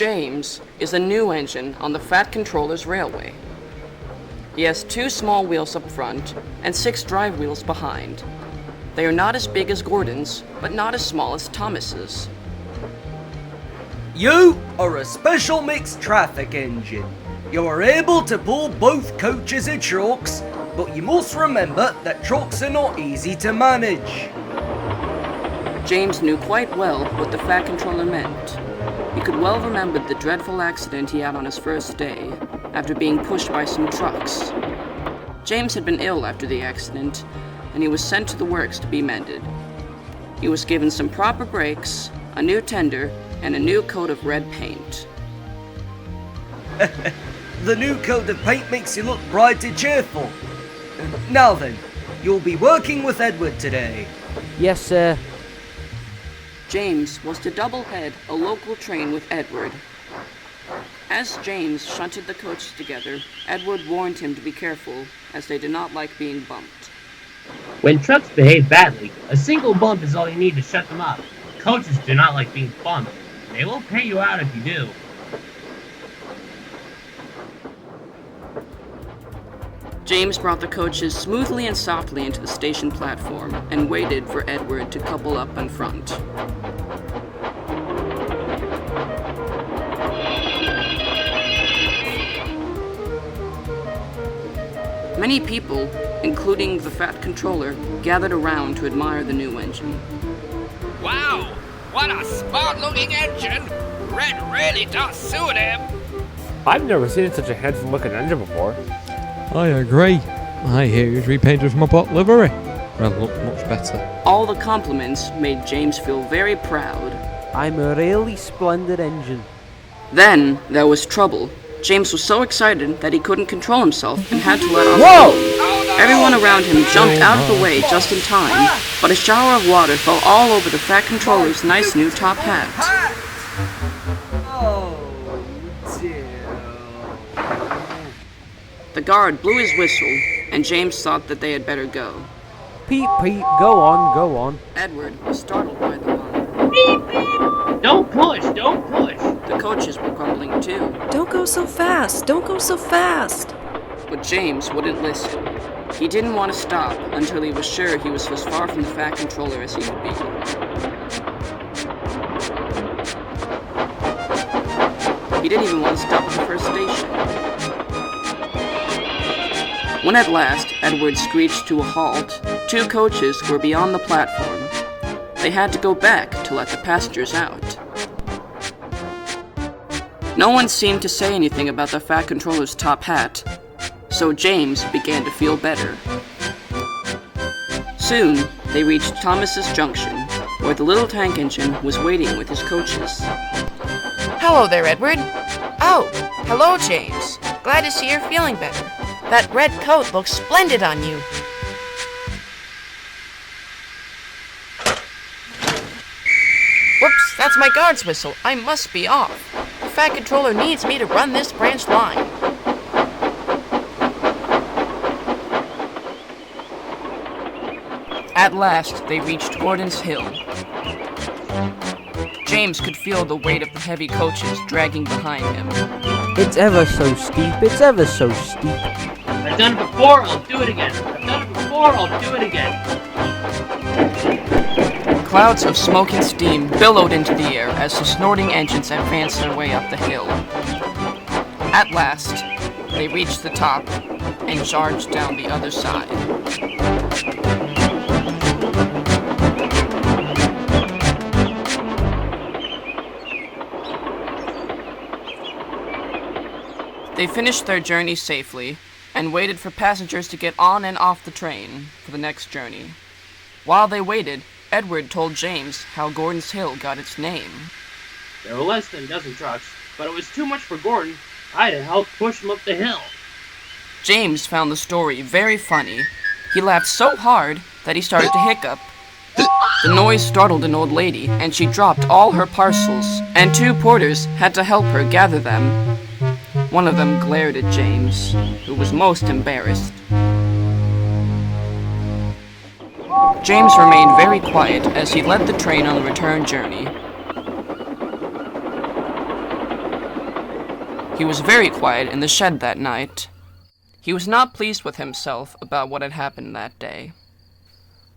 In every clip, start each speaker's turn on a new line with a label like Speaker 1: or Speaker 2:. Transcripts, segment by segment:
Speaker 1: James is a new engine on the Fat Controller's railway. He has 2 small wheels up front and 6 drive wheels behind. They are not as big as Gordon's, but not as small as Thomas's.
Speaker 2: You are a special mixed traffic engine. You are able to pull both coaches and trucks, but you must remember that trucks are not easy to manage.
Speaker 1: James knew quite well what the Fat Controller meant. He could well remember the dreadful accident he had on his first day, after being pushed by some trucks. James had been ill after the accident, and he was sent to the works to be mended. He was given some proper brakes, a new tender, and a new coat of red paint.
Speaker 2: The new coat of paint makes you look bright and cheerful. Now then, you'll be working with Edward today.
Speaker 3: Yes, sir.
Speaker 1: James was to double-head a local train with Edward. As James shunted the coaches together, Edward warned him to be careful, as they did not like being bumped.
Speaker 4: When trucks behave badly, a single bump is all you need to shut them up. Coaches do not like being bumped. They will pay you out if you do.
Speaker 1: James brought the coaches smoothly and softly into the station platform and waited for Edward to couple up in front. Many people, including the Fat Controller, gathered around to admire the new engine.
Speaker 5: Wow! What a smart-looking engine! Red really does suit him!
Speaker 6: I've never seen such a handsome-looking engine before.
Speaker 7: I agree. I hear he's repainted from a pot livery. Well, look much better.
Speaker 1: All the compliments made James feel very proud.
Speaker 3: I'm a really splendid engine.
Speaker 1: Then there was trouble. James was so excited that he couldn't control himself and had to let off.
Speaker 3: Whoa!
Speaker 1: Everyone around him jumped out of the way just in time, but a shower of water fell all over the Fat Controller's nice new top hat.
Speaker 2: Oh, dear.
Speaker 1: The guard blew his whistle, and James thought that they had better go.
Speaker 3: Pete, go on, go on.
Speaker 1: Edward was startled by the bump.
Speaker 4: Beep, beep! Don't push! Don't push!
Speaker 1: The coaches were grumbling too,
Speaker 8: Don't go so fast! Don't go so fast!
Speaker 1: but James wouldn't listen. He didn't want to stop until he was sure he was as far from the Fat Controller as he could be. He didn't even want to stop at the first station. When at last Edward screeched to a halt, 2 coaches were beyond the platform. They had to go back to let the passengers out. No one seemed to say anything about the Fat Controller's top hat, so James began to feel better. Soon, they reached Thomas's Junction, where the little tank engine was waiting with his coaches.
Speaker 9: Hello there, Edward. Oh, hello, James. Glad to see you're feeling better. That red coat looks splendid on you. Whoops, that's my guard's whistle. I must be off. The Fat Controller needs me to run this branch line.
Speaker 1: At last, they reached Gordon's Hill. James could feel the weight of the heavy coaches dragging behind him.
Speaker 3: It's ever so steep, it's ever so steep.
Speaker 4: I've done it before, I'll do it again. I've done it before, I'll do it again.
Speaker 1: Clouds of smoke and steam billowed into the air as the snorting engines advanced their way up the hill. At last, they reached the top and charged down the other side. They finished their journey safely and waited for passengers to get on and off the train for the next journey. While they waited, Edward told James how Gordon's Hill got its name.
Speaker 4: There were less than a dozen trucks, but it was too much for Gordon. I had to help push him up the hill.
Speaker 1: James found the story very funny. He laughed so hard that he started to hiccup. The noise startled an old lady, and she dropped all her parcels, and 2 porters had to help her gather them. One of them glared at James, who was most embarrassed. James remained very quiet as he led the train on the return journey. He was very quiet in the shed that night. He was not pleased with himself about what had happened that day.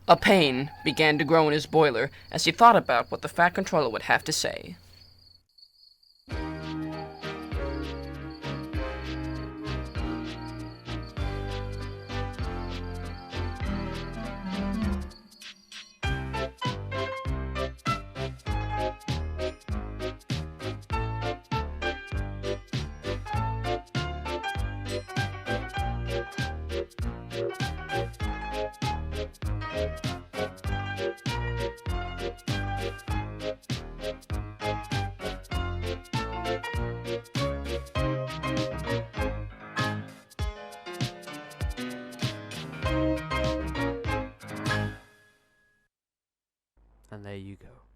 Speaker 1: A pain began to grow in his boiler as he thought about what the Fat Controller would have to say.
Speaker 3: And there you go.